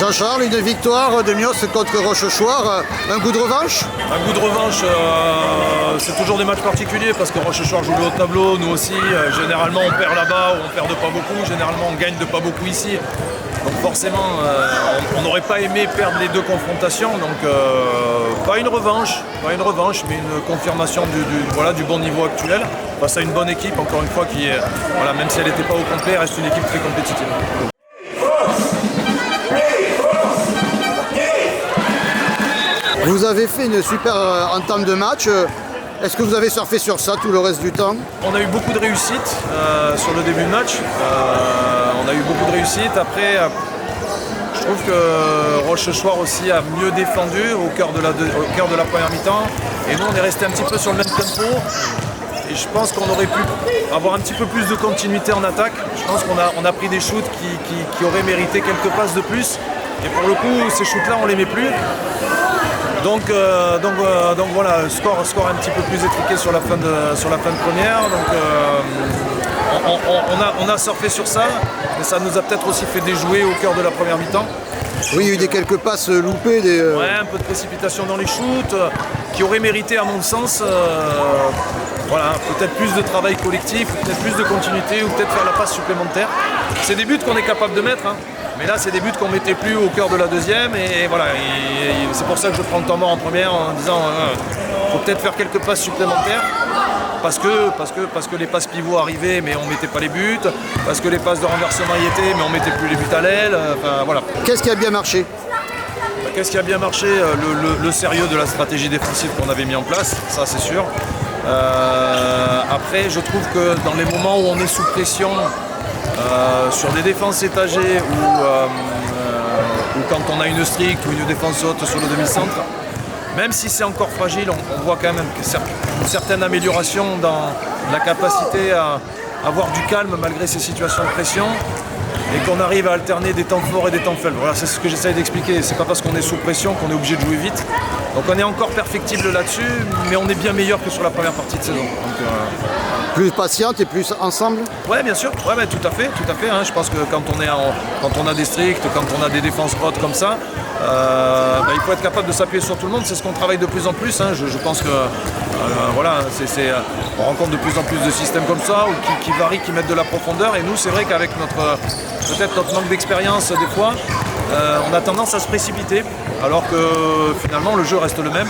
Jean-Charles, une victoire de Mios contre Rochechouart, un goût de revanche? Un goût de revanche, c'est toujours des matchs particuliers parce que Rochechouart joue le haut tableau, nous aussi. Généralement on perd là-bas ou on perd de pas beaucoup, généralement on gagne de pas beaucoup ici. Donc forcément, on n'aurait pas aimé perdre les deux confrontations, donc pas une revanche, mais une confirmation du bon niveau actuel face à une bonne équipe, encore une fois, qui est, même si elle n'était pas au complet, reste une équipe très compétitive. Vous avez fait une super entame de match. Est-ce que vous avez surfé sur ça tout le reste du temps? On a eu beaucoup de réussite sur le début de match. On a eu beaucoup de réussite. Après, je trouve que Rochechouart aussi a mieux défendu au cœur de la première mi-temps. Et nous, on est resté un petit peu sur le même tempo. Et je pense qu'on aurait pu avoir un petit peu plus de continuité en attaque. Je pense qu'on a pris des shoots qui auraient mérité quelques passes de plus. Et pour le coup, ces shoots-là, on ne les met plus. Donc voilà, score un petit peu plus étriqué sur la fin de première. Donc on a surfé sur ça, mais ça nous a peut-être aussi fait déjouer au cœur de la première mi-temps. Oui, il y a eu quelques passes loupées. Ouais, un peu de précipitation dans les shoots, qui auraient mérité à mon sens peut-être plus de travail collectif, peut-être plus de continuité ou peut-être faire la passe supplémentaire. C'est des buts qu'on est capable de mettre, hein. Mais là, c'est des buts qu'on ne mettait plus au cœur de la deuxième. Et voilà, c'est pour ça que je prends le temps mort en première en disant faut peut-être faire quelques passes supplémentaires. Parce que les passes pivots arrivaient, mais on ne mettait pas les buts. Parce que les passes de renversement y étaient, mais on ne mettait plus les buts à l'aile. Voilà. Qu'est-ce qui a bien marché? Qu'est-ce qui a bien marché? Le sérieux de la stratégie défensive qu'on avait mis en place, ça c'est sûr. Après, je trouve que dans les moments où on est sous pression, sur des défenses étagées ou quand on a une stricte ou une défense haute sur le demi-centre, même si c'est encore fragile, on voit quand même une certaine amélioration dans la capacité à avoir du calme malgré ces situations de pression et qu'on arrive à alterner des temps forts et des temps faibles. Voilà, c'est ce que j'essaie d'expliquer. C'est pas parce qu'on est sous pression qu'on est obligé de jouer vite. Donc on est encore perfectible là-dessus, mais on est bien meilleur que sur la première partie de saison. Donc, plus patiente et plus ensemble? Ouais, bien sûr, ouais, tout à fait. Hein. Je pense que quand on a des stricts, quand on a des défenses hautes comme ça, il faut être capable de s'appuyer sur tout le monde. C'est ce qu'on travaille de plus en plus. Hein. Je pense que on rencontre de plus en plus de systèmes comme ça ou qui varient, qui mettent de la profondeur. Et nous, c'est vrai qu'avec notre manque d'expérience des fois, on a tendance à se précipiter, alors que finalement le jeu reste le même.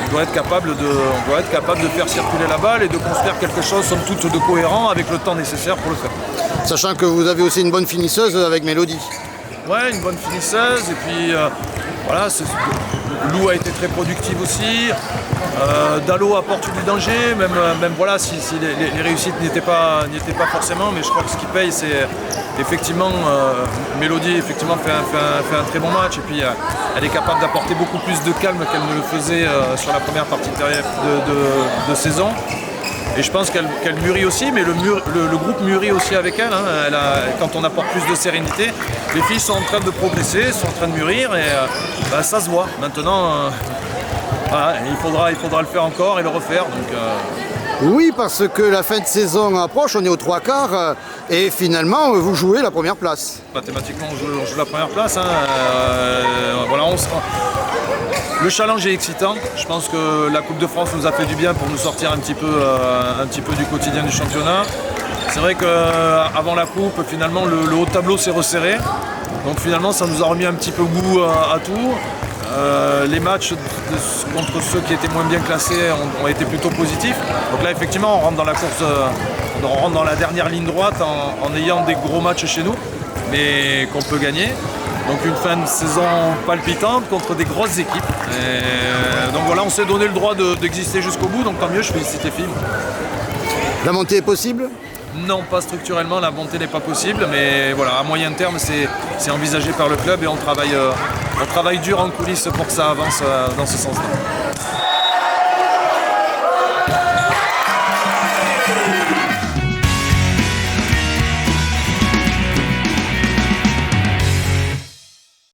On doit être capable de faire circuler la balle et de construire quelque chose, somme toute, de cohérent avec le temps nécessaire pour le faire. Sachant que vous avez aussi une bonne finisseuse avec Mélodie. Ouais, une bonne finisseuse, et puis Lou a été très productive aussi. Dalo apporte du danger, même si les réussites n'étaient pas forcément, mais je crois que ce qui paye, c'est effectivement Mélodie effectivement fait un très bon match, et puis elle est capable d'apporter beaucoup plus de calme qu'elle ne le faisait sur la première partie de saison. Et je pense qu'elle mûrit aussi, mais le groupe mûrit aussi avec elle. Hein. Quand on apporte plus de sérénité, les filles sont en train de progresser, sont en train de mûrir, et ça se voit. Maintenant, il faudra le faire encore et le refaire. Donc, Oui, parce que la fin de saison approche, on est aux 3/4, et finalement, vous jouez la première place. Mathématiquement, on joue la première place. Hein. Le challenge est excitant. Je pense que la Coupe de France nous a fait du bien pour nous sortir un petit peu du quotidien du championnat. C'est vrai qu'avant la Coupe, finalement, le haut tableau s'est resserré. Donc finalement, ça nous a remis un petit peu goût à tout. Les matchs contre ceux qui étaient moins bien classés ont été plutôt positifs. Donc là, effectivement, on rentre dans la course, on rentre dans la dernière ligne droite en ayant des gros matchs chez nous, mais qu'on peut gagner. Donc une fin de saison palpitante contre des grosses équipes. Donc voilà, on s'est donné le droit d'exister jusqu'au bout, donc tant mieux, je félicite les filles. La montée est possible? Non, pas structurellement, la montée n'est pas possible, mais voilà, à moyen terme, c'est envisagé par le club et on travaille dur en coulisses pour que ça avance dans ce sens-là.